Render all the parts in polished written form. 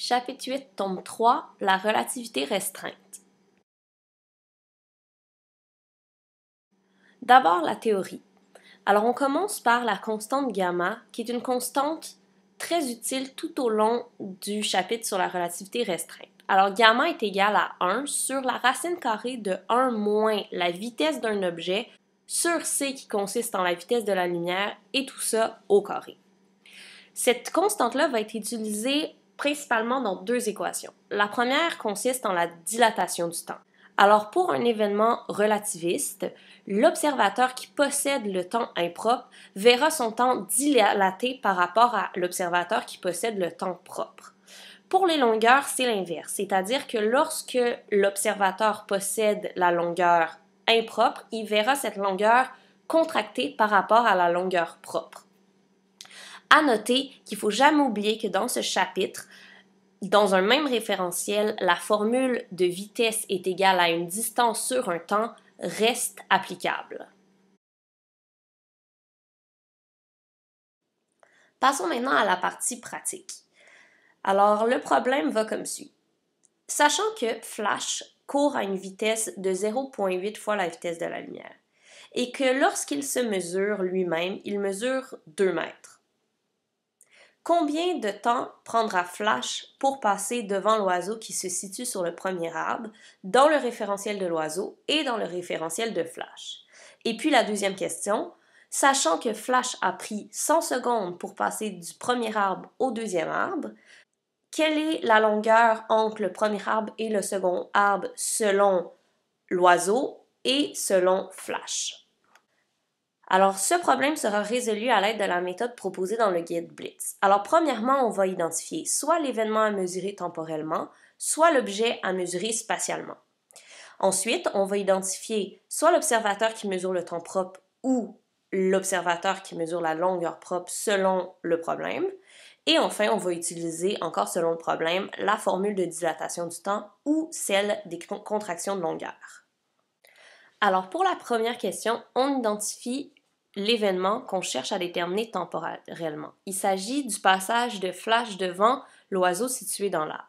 Chapitre 8, tome 3, la relativité restreinte. D'abord, la théorie. Alors, on commence par la constante gamma, qui est une constante très utile tout au long du chapitre sur la relativité restreinte. Alors, gamma est égal à 1 sur la racine carrée de 1 moins la vitesse d'un objet sur c qui consiste en la vitesse de la lumière, et tout ça au carré. Cette constante-là va être utilisée principalement dans deux équations. La première consiste en la dilatation du temps. Alors, pour un événement relativiste, l'observateur qui possède le temps impropre verra son temps dilaté par rapport à l'observateur qui possède le temps propre. Pour les longueurs, c'est l'inverse, c'est-à-dire que lorsque l'observateur possède la longueur impropre, il verra cette longueur contractée par rapport à la longueur propre. À noter qu'il ne faut jamais oublier que dans ce chapitre, dans un même référentiel, la formule de vitesse est égale à une distance sur un temps reste applicable. Passons maintenant à la partie pratique. Alors, le problème va comme suit. Sachant que Flash court à une vitesse de 0,8 fois la vitesse de la lumière et que lorsqu'il se mesure lui-même, il mesure 2 mètres. Combien de temps prendra Flash pour passer devant l'oiseau qui se situe sur le premier arbre, dans le référentiel de l'oiseau et dans le référentiel de Flash? Et puis la deuxième question, sachant que Flash a pris 100 secondes pour passer du premier arbre au deuxième arbre, quelle est la longueur entre le premier arbre et le second arbre selon l'oiseau et selon Flash? Alors, ce problème sera résolu à l'aide de la méthode proposée dans le guide Blitz. Alors, premièrement, on va identifier soit l'événement à mesurer temporellement, soit l'objet à mesurer spatialement. Ensuite, on va identifier soit l'observateur qui mesure le temps propre ou l'observateur qui mesure la longueur propre selon le problème. Et enfin, on va utiliser, encore selon le problème, la formule de dilatation du temps ou celle des contractions de longueur. Alors, pour la première question, on identifie l'événement qu'on cherche à déterminer temporellement. Il s'agit du passage de Flash devant l'oiseau situé dans l'arbre.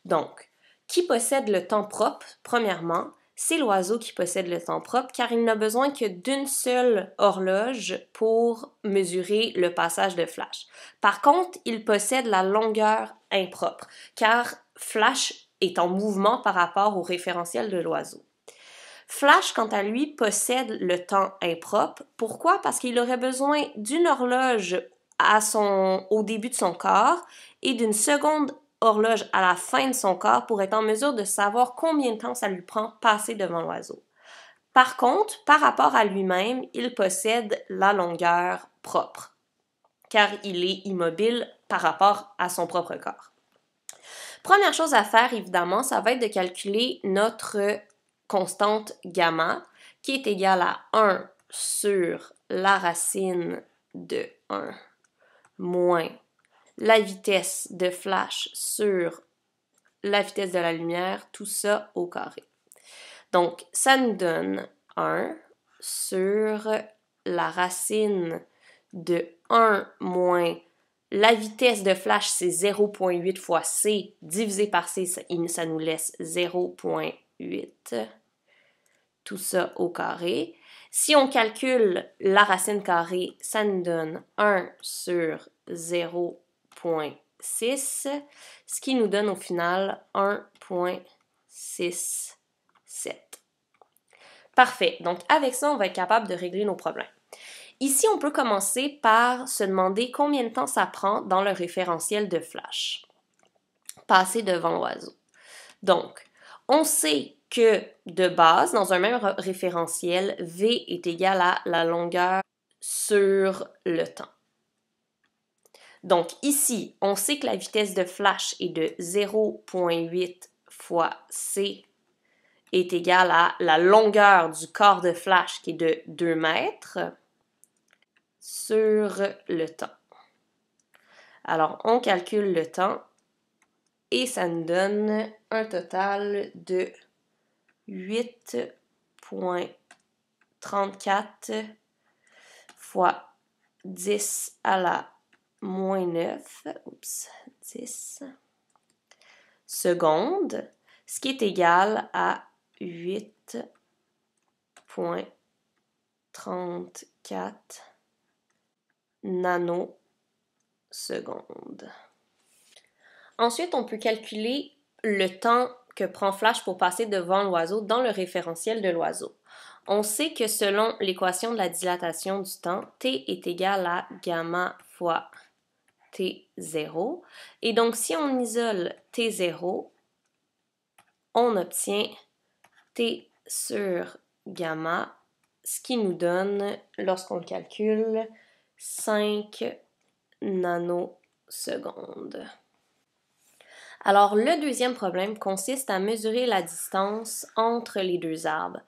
Donc, qui possède le temps propre? Premièrement, c'est l'oiseau qui possède le temps propre car il n'a besoin que d'une seule horloge pour mesurer le passage de Flash. Par contre, il possède la longueur impropre car Flash est en mouvement par rapport au référentiel de l'oiseau. Flash, quant à lui, possède le temps impropre. Pourquoi? Parce qu'il aurait besoin d'une horloge au début de son corps et d'une seconde horloge à la fin de son corps pour être en mesure de savoir combien de temps ça lui prend passer devant l'oiseau. Par contre, par rapport à lui-même, il possède la longueur propre, car il est immobile par rapport à son propre corps. Première chose à faire, évidemment, ça va être de calculer notre constante gamma, qui est égale à 1 sur la racine de 1 moins la vitesse de Flash sur la vitesse de la lumière, tout ça au carré. Donc, ça nous donne 1 sur la racine de 1 moins la vitesse de Flash, c'est 0,8 fois c, divisé par c, ça nous laisse 0,8. Tout ça au carré. Si on calcule la racine carrée, ça nous donne 1 sur 0,6, ce qui nous donne au final 1,67. Parfait. Donc, avec ça, on va être capable de régler nos problèmes. Ici, on peut commencer par se demander combien de temps ça prend dans le référentiel de Flash. Passer devant l'oiseau. Donc, on sait que de base, dans un même référentiel, V est égal à la longueur sur le temps. Donc ici, on sait que la vitesse de Flash est de 0,8 fois c est égale à la longueur du corps de Flash qui est de 2 mètres sur le temps. Alors, on calcule le temps et ça nous donne un total de 8,34 fois 10 à la moins 9. Oups, 10. secondes, ce qui est égal à 8,34 nanosecondes. Ensuite, on peut calculer le temps que prend Flash pour passer devant l'oiseau dans le référentiel de l'oiseau. On sait que selon l'équation de la dilatation du temps, t est égal à gamma fois t0. Et donc, si on isole t0, on obtient t sur gamma, ce qui nous donne, lorsqu'on le calcule, 5 nanosecondes. Alors, le deuxième problème consiste à mesurer la distance entre les deux arbres.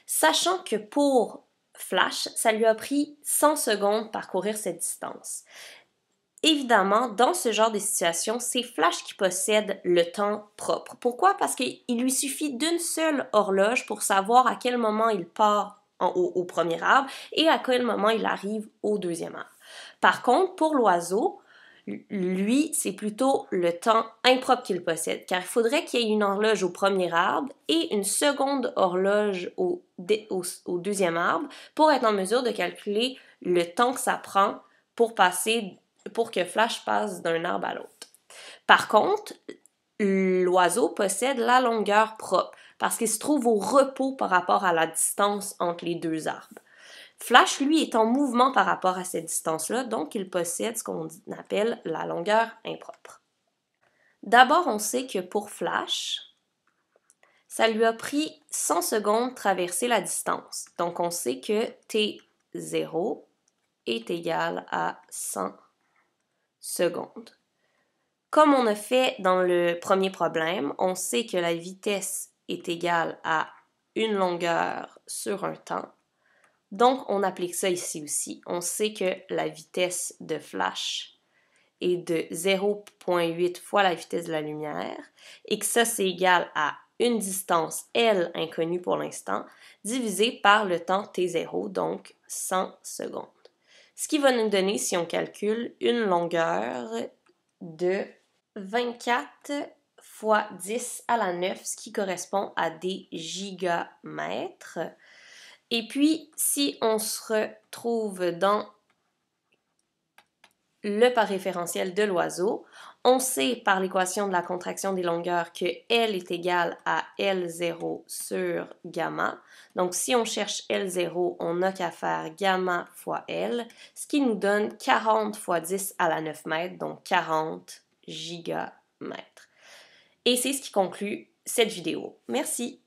Sachant que pour Flash, ça lui a pris 100 secondes parcourir cette distance. Évidemment, dans ce genre de situation, c'est Flash qui possède le temps propre. Pourquoi? Parce qu'il lui suffit d'une seule horloge pour savoir à quel moment il part au premier arbre et à quel moment il arrive au deuxième arbre. Par contre, pour l'oiseau, lui, c'est plutôt le temps impropre qu'il possède, car il faudrait qu'il y ait une horloge au premier arbre et une seconde horloge au deuxième arbre pour être en mesure de calculer le temps que ça prend pour que Flash passe d'un arbre à l'autre. Par contre, l'oiseau possède la longueur propre parce qu'il se trouve au repos par rapport à la distance entre les deux arbres. Flash, lui, est en mouvement par rapport à cette distance-là, donc il possède ce qu'on appelle la longueur impropre. D'abord, on sait que pour Flash, ça lui a pris 100 secondes de traverser la distance. Donc, on sait que T0 est égal à 100 secondes. Comme on a fait dans le premier problème, on sait que la vitesse est égale à une longueur sur un temps. Donc, on applique ça ici aussi. On sait que la vitesse de Flash est de 0,8 fois la vitesse de la lumière et que ça, c'est égal à une distance L inconnue pour l'instant, divisé par le temps T0, donc 100 secondes. Ce qui va nous donner, si on calcule, une longueur de 24 fois 10 à la 9, ce qui correspond à des gigamètres. Et puis, si on se retrouve dans le pas référentiel de l'oiseau, on sait par l'équation de la contraction des longueurs que L est égal à L0 sur gamma. Donc, si on cherche L0, on n'a qu'à faire gamma fois L, ce qui nous donne 40 fois 10 à la 9 mètres, donc 40 gigamètres. Et c'est ce qui conclut cette vidéo. Merci!